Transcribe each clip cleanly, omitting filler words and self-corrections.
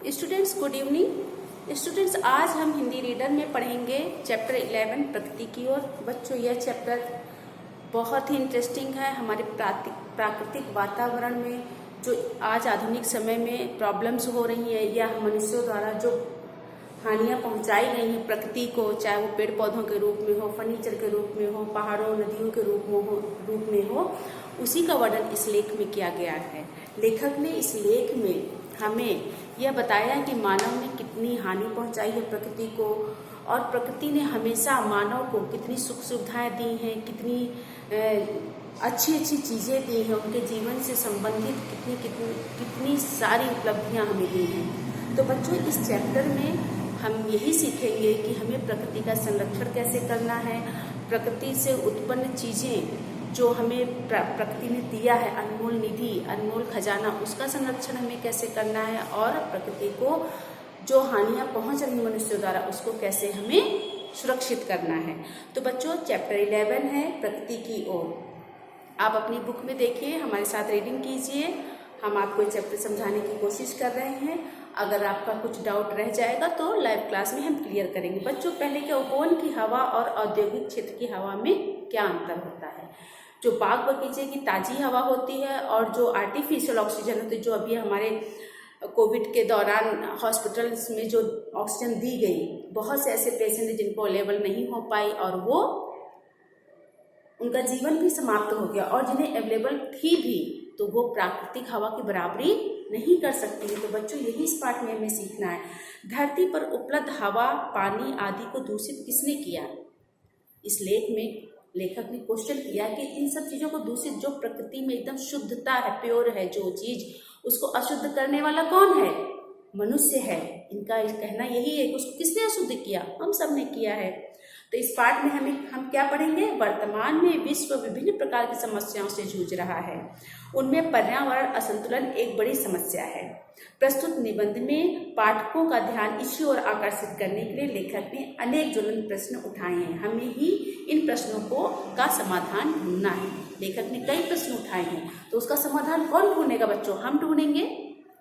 Students good evening. Students आज हम Hindi reader में पढ़ेंगे चैप्टर 11 प्रकृति की ओर। बच्चों यह चैप्टर बहुत ही इंटरेस्टिंग है। हमारे प्राकृतिक वातावरण में जो आज आधुनिक समय में प्रॉब्लम्स हो रही हैं या मनुष्यों द्वारा जो हानियां पहुंचाई गई हैं प्रकृति को, चाहे वो पेड़ पौधों के रूप में हो, फर्नीचर के रूप में हो, पहाड़ों नदियों के रूप में हो, उसी का वर्णन इस लेख में किया गया है। लेखक ने इस लेख में हमें यह बताया कि मानव ने कितनी हानि पहुंचाई है प्रकृति को, और प्रकृति ने हमेशा मानव को कितनी सुख सुविधाएं दी हैं, कितनी अच्छी अच्छी चीज़ें दी हैं, उनके जीवन से संबंधित कितनी सारी उपलब्धियां हमें दी हैं। तो बच्चों इस चैप्टर में हम यही सीखेंगे कि हमें प्रकृति का संरक्षण कैसे करना है, प्रकृति से उत्पन्न चीज़ें जो हमें प्रकृति ने दिया है, अनमोल निधि, अनमोल खजाना, उसका संरक्षण हमें कैसे करना है, और प्रकृति को जो हानियां पहुंच रही मनुष्यों द्वारा उसको कैसे हमें सुरक्षित करना है। तो बच्चों चैप्टर 11 है प्रकृति की ओर। आप अपनी बुक में देखिए, हमारे साथ रीडिंग कीजिए। हम आपको चैप्टर समझाने की कोशिश कर रहे हैं। अगर आपका कुछ डाउट रह जाएगा तो लाइव क्लास में हम क्लियर करेंगे। बच्चों पहले क्या, ओजोन की हवा और औद्योगिक क्षेत्र की हवा में क्या अंतर होता है। जो बाग बगीचे की ताज़ी हवा होती है और जो आर्टिफिशियल ऑक्सीजन होती है, जो अभी हमारे कोविड के दौरान हॉस्पिटल्स में जो ऑक्सीजन दी गई, बहुत से ऐसे पेशेंट हैं जिनको अवेलेबल नहीं हो पाई और वो उनका जीवन भी समाप्त हो गया, और जिन्हें अवेलेबल थी भी तो वो प्राकृतिक हवा की बराबरी नहीं कर सकती है। तो बच्चों यही इस पाठ में हमें सीखना है। धरती पर उपलब्ध हवा, पानी आदि को दूषित किसने किया। इस लेख में लेखक ने क्वेश्चन किया कि इन सब चीज़ों को दूषित, जो प्रकृति में एकदम शुद्धता है, प्योर है जो चीज़, उसको अशुद्ध करने वाला कौन है? मनुष्य है। इनका कहना यही है कि उसको किसने अशुद्ध किया? हम सब ने किया है। तो इस पाठ में हम क्या पढ़ेंगे? वर्तमान में विश्व विभिन्न प्रकार की समस्याओं से जूझ रहा है, उनमें पर्यावरण असंतुलन एक बड़ी समस्या है। प्रस्तुत निबंध में पाठकों का ध्यान इसी ओर आकर्षित करने के लिए लेखक ने अनेक ज्वलंत प्रश्न उठाए हैं। हमें ही इन प्रश्नों का समाधान ढूंढना है। लेखक ने कई प्रश्न उठाए हैं, तो उसका समाधान कौन ढूंढेगा बच्चों? हम ढूंढेंगे।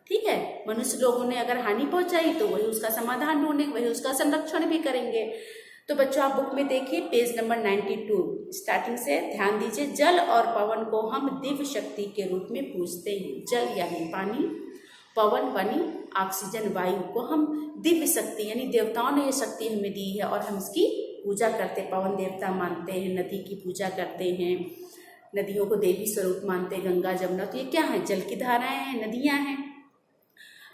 ठीक है, मनुष्य लोगों ने अगर हानि पहुंचाई तो वही उसका समाधान ढूंढेंगे, वही उसका संरक्षण भी करेंगे। तो बच्चों आप बुक में देखिए पेज नंबर 92 स्टार्टिंग से ध्यान दीजिए। जल और पवन को हम दिव्य शक्ति के रूप में पूजते हैं। जल यानी पानी, पवन यानी ऑक्सीजन वायु को हम दिव्य शक्ति यानी देवताओं ने ये शक्ति हमें दी है और हम इसकी पूजा करते हैं। पवन देवता मानते हैं, नदी की पूजा करते हैं, नदियों को देवी स्वरूप मानते हैं, गंगा जमुना। तो ये क्या है? जल की धाराएं हैं, नदियां हैं।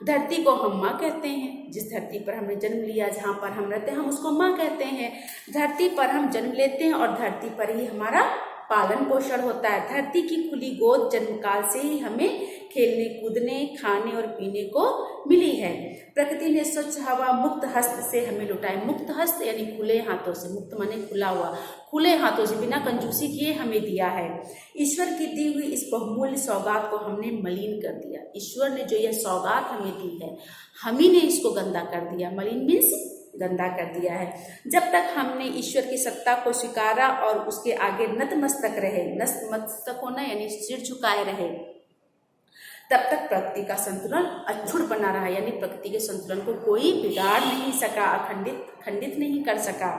धरती को हम माँ कहते हैं। जिस धरती पर हमने जन्म लिया, जहाँ पर हम रहते हैं, हम उसको माँ कहते हैं। धरती पर हम जन्म लेते हैं और धरती पर ही हमारा पालन पोषण होता है। धरती की खुली गोद जन्मकाल से ही हमें खेलने कूदने, खाने और पीने को मिली है। प्रकृति ने स्वच्छ हवा मुक्त हस्त से हमें लुटाई। मुक्त हस्त यानी खुले हाथों से, मुक्त माने खुला हुआ, खुले हाथों से बिना कंजूसी किए हमें दिया है। ईश्वर की दी हुई इस बहुमूल्य सौगात को हमने मलिन कर दिया। ईश्वर ने जो यह सौगात हमें दी है, हम ही ने इसको गंदा कर दिया। मलिन मीन्स गंदा कर दिया है। जब तक हमने ईश्वर की सत्ता को स्वीकारा और उसके आगे नतमस्तक रहे, नतमस्तक होना यानी सिर झुकाए रहे, तब तक प्रकृति का संतुलन अक्षुण्ण बना रहा। यानी प्रकृति के संतुलन को कोई बिगाड़ नहीं सका, खंडित नहीं कर सका।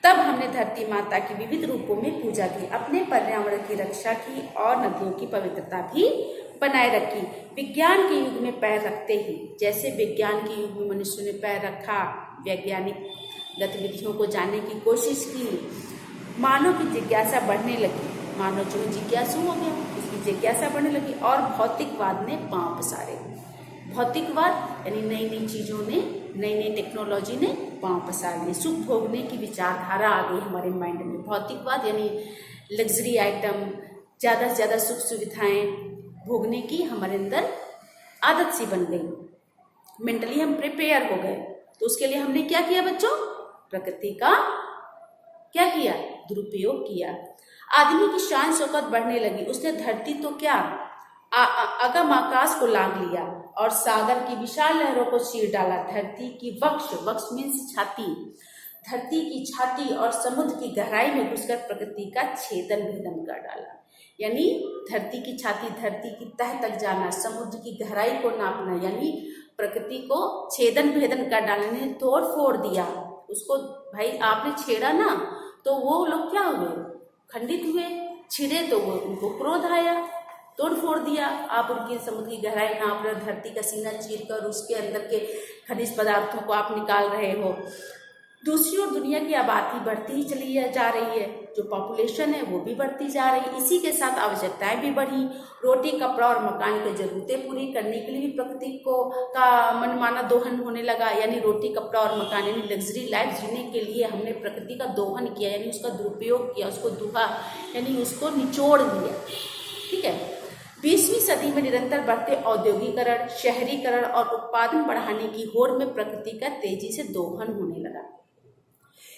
तब हमने धरती माता की विविध रूपों में पूजा की, अपने पर्यावरण की रक्षा की और नदियों की पवित्रता भी बनाए रखी। विज्ञान के युग में पैर रखते ही, जैसे विज्ञान के युग में मनुष्य ने पैर रखा, वैज्ञानिक गतिविधियों को जानने की कोशिश की, मानव की जिज्ञासा बढ़ने लगी। मानव जो जिज्ञासु हो गया, उसकी जिज्ञासा बढ़ने लगी और भौतिकवाद ने पांव पसारे। भौतिकवाद यानी नई नई चीज़ों ने, नई नई टेक्नोलॉजी ने पांव पसार लिए। सुख भोगने की विचारधारा आ गई हमारे माइंड में। भौतिकवाद यानी लग्जरी आइटम, ज़्यादा से ज़्यादा सुख सुविधाएं भोगने की हमारे अंदर आदत सी बन गई। मेंटली हम प्रिपेयर हो गए। तो उसके लिए हमने क्या किया बच्चों? प्रकृति का क्या किया? दुरुपयोग किया। आदमी की शान शौकत बढ़ने लगी। उसने धरती तो क्या, अगम आकाश को लांघ लिया और सागर की विशाल लहरों को चीर डाला। धरती की वक्ष मीन्स छाती, धरती की छाती और समुद्र की गहराई में घुसकर प्रकृति का छेदन भेदन कर डाला। यानी धरती की छाती, धरती की तह तक जाना, समुद्र की गहराई को नापना, यानी प्रकृति को छेदन भेदन कर डालने, तोड़ फोड़ दिया उसको। भाई आपने छेड़ा ना तो वो लोग क्या हुए, खंडित हुए, छिड़े तो वो उनको क्रोध आया, तोड़ फोड़ दिया। आप उनकी समुद्र की गहराई नाप रहे हो, धरती का सीना चीर कर उसके अंदर के खनिज पदार्थों को आप निकाल रहे हो। दूसरी ओर दुनिया की आबादी बढ़ती ही चली जा रही है, जो पॉपुलेशन है वो भी बढ़ती जा रही है। इसी के साथ आवश्यकताएं भी बढ़ी। रोटी, कपड़ा और मकान की जरूरतें पूरी करने के लिए भी प्रकृति का मनमाना दोहन होने लगा। यानी रोटी, कपड़ा और मकान यानी लग्जरी लाइफ जीने के लिए हमने प्रकृति का दोहन किया, यानी उसका दुरुपयोग किया, उसको दुहा यानी उसको निचोड़ दिया। ठीक है। 20वीं सदी में निरंतर बढ़ते औद्योगिकरण, शहरीकरण और उत्पादन बढ़ाने की होड़ में प्रकृति का तेजी से दोहन होने लगा।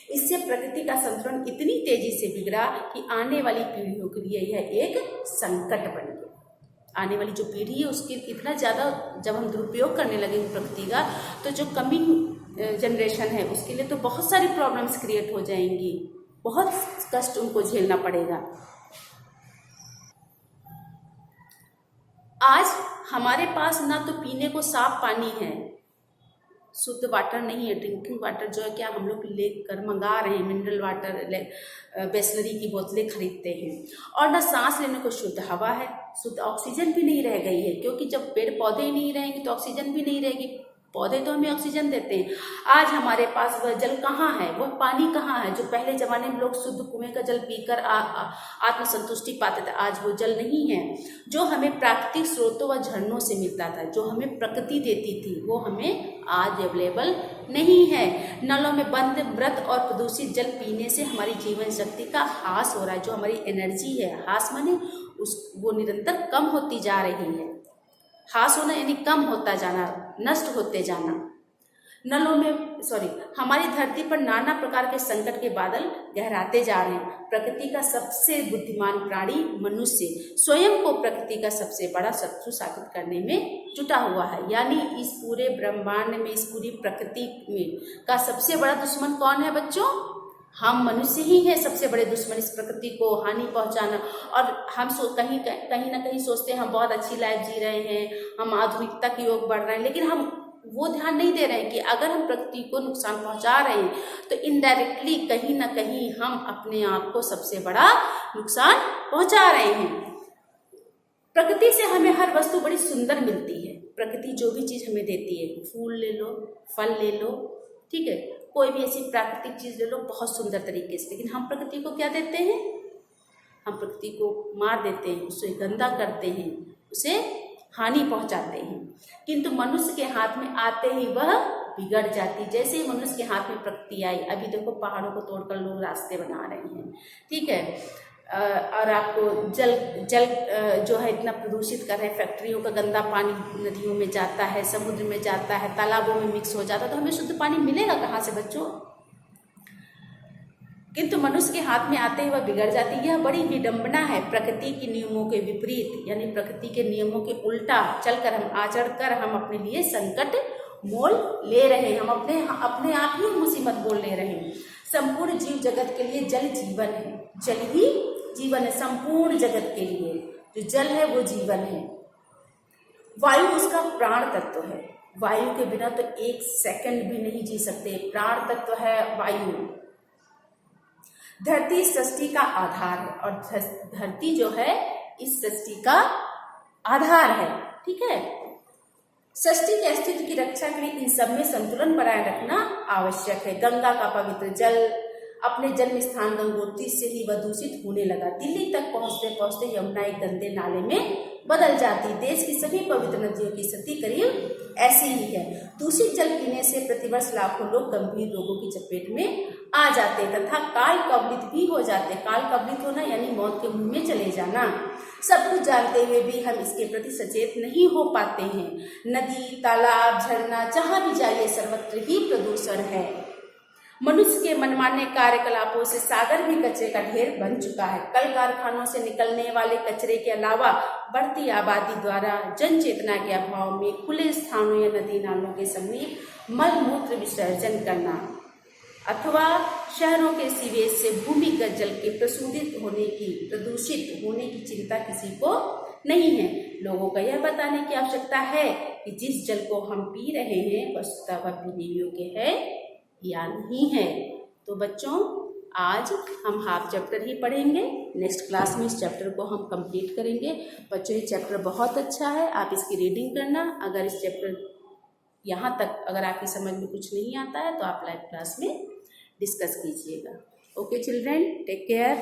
इससे प्रकृति का संतुलन इतनी तेजी से बिगड़ा कि आने वाली पीढ़ियों के लिए यह एक संकट बन गया। आने वाली जो पीढ़ी है उसकी इतना ज़्यादा जब हम दुरुपयोग करने लगे प्रकृति का, तो जो कमिंग जनरेशन है उसके लिए तो बहुत सारी प्रॉब्लम्स क्रिएट हो जाएंगी, बहुत कष्ट उनको झेलना पड़ेगा। आज हमारे पास ना तो पीने को साफ पानी है, शुद्ध वाटर नहीं है, ड्रिंकिंग वाटर जो है क्या हम लोग लेकर मंगा रहे हैं, मिनरल वाटर, बिसलरी की बोतलें खरीदते हैं। और ना सांस लेने को शुद्ध हवा है, शुद्ध ऑक्सीजन भी नहीं रह गई है, क्योंकि जब पेड़ पौधे ही नहीं रहेंगे तो ऑक्सीजन भी नहीं रहेगी। पौधे तो हमें ऑक्सीजन देते हैं। आज हमारे पास वह जल कहाँ है, वह पानी कहाँ है जो पहले जमाने में लोग शुद्ध कुएं का जल पीकर आत्मसंतुष्टि पाते थे। आज वो जल नहीं है जो हमें प्राकृतिक स्रोतों व झरनों से मिलता था, जो हमें प्रकृति देती थी, वो हमें आज अवेलेबल नहीं है। नलों में बंद, मृत और प्रदूषित जल पीने से हमारी जीवन शक्ति का ह्रास हो रहा है। जो हमारी एनर्जी है, ह्रास माने वो निरंतर कम होती जा रही है। ह्रास होना यानी कम होता जाना, नष्ट होते जाना। हमारी धरती पर नाना प्रकार के संकट के बादल गहराते जा रहे हैं। प्रकृति का सबसे बुद्धिमान प्राणी मनुष्य स्वयं को प्रकृति का सबसे बड़ा शत्रु साबित करने में जुटा हुआ है। यानी इस पूरे ब्रह्मांड में, इस पूरी प्रकृति में का सबसे बड़ा दुश्मन कौन है बच्चों? हम मनुष्य ही हैं सबसे बड़े दुश्मन, इस प्रकृति को हानि पहुंचाना। और हम कहीं ना कहीं सोचते हैं हम बहुत अच्छी लाइफ जी रहे हैं, हम आधुनिकता की ओर बढ़ रहे हैं, लेकिन हम वो ध्यान नहीं दे रहे हैं कि अगर हम प्रकृति को नुकसान पहुंचा रहे हैं तो इनडायरेक्टली कहीं ना कहीं हम अपने आप को सबसे बड़ा नुकसान पहुंचा रहे हैं। प्रकृति से हमें हर वस्तु बड़ी सुंदर मिलती है। प्रकृति जो भी चीज हमें देती है, फूल ले लो, फल ले लो, ठीक है, कोई भी ऐसी प्राकृतिक चीज ले लो बहुत सुंदर तरीके से। लेकिन हम प्रकृति को क्या देते हैं? हम प्रकृति को मार देते हैं, उसे गंदा करते हैं, उसे हानि पहुंचाते हैं। किंतु मनुष्य के हाथ में आते ही वह बिगड़ जाती। जैसे ही मनुष्य के हाथ में प्रकृति आई, अभी देखो पहाड़ों को तोड़कर लोग रास्ते बना रहे हैं, ठीक है, और आपको जल जो है इतना प्रदूषित कर रहे हैं, फैक्ट्रियों का गंदा पानी नदियों में जाता है, समुद्र में जाता है, तालाबों में मिक्स हो जाता है, तो हमें शुद्ध पानी मिलेगा कहाँ से बच्चों? किंतु मनुष्य के हाथ में आते ही वह बिगड़ जाती है। यह बड़ी विडंबना है। प्रकृति के नियमों के विपरीत यानी प्रकृति के नियमों के उल्टा चलकर हम आचरण कर हम अपने लिए संकट मोल ले रहे हैं। हम अपने आप ही मुसीबत बोल ले रहे हैं। संपूर्ण जीव जगत के लिए जल जीवन है, जल ही जीवन है। संपूर्ण जगत के लिए जो जल है वो जीवन है। वायु उसका प्राण तत्व है। वायु के बिना तो एक सेकंड भी नहीं जी सकते। प्राण तत्व है वायु। धरती सृष्टि का आधार है और धरती जो है इस सृष्टि का आधार है, ठीक है। सृष्टि के अस्तित्व की रक्षा के लिए इन सब में संतुलन बनाए रखना आवश्यक है। गंगा का पवित्र जल अपने जन्म स्थान गंगोत्री से ही वह दूषित होने लगा। दिल्ली तक पहुंचते पहुंचते यमुना एक गंदे नाले में बदल जाती। देश की सभी पवित्र नदियों की स्थिति करीब ऐसी ही है। दूषित जल पीने से प्रतिवर्ष लाखों लोग गंभीर रोगों की चपेट में आ जाते तथा काल कवलित भी हो जाते। काल कवलित होना यानी मौत के मुंह में चले जाना। सब कुछ जानते हुए भी हम इसके प्रति सचेत नहीं हो पाते हैं। नदी, तालाब, झरना जहां भी जाइए सर्वत्र ही प्रदूषण है। मनुष्य के मनमाने कार्यकलापों से सागर भी कचरे का ढेर बन चुका है। कल कारखानों से निकलने वाले कचरे के अलावा बढ़ती आबादी द्वारा जन चेतना के अभाव में खुले स्थानों या नदी नालों के समीप मल मूत्र विसर्जन करना अथवा शहरों के सीवेज से भूमिगत जल के प्रदूषित होने की चिंता किसी को नहीं है। लोगों का यह बताने की आवश्यकता है कि जिस जल को हम पी रहे हैं वस्तुतः वह पीने योग्य है या नहीं है। तो बच्चों आज हम हाफ चैप्टर ही पढ़ेंगे, नेक्स्ट क्लास में इस चैप्टर को हम कंप्लीट करेंगे। बच्चों ये चैप्टर बहुत अच्छा है, आप इसकी रीडिंग करना। अगर इस चैप्टर यहाँ तक अगर आपकी समझ में कुछ नहीं आता है तो आप लाइव क्लास में डिस्कस कीजिएगा। Okay children, take care.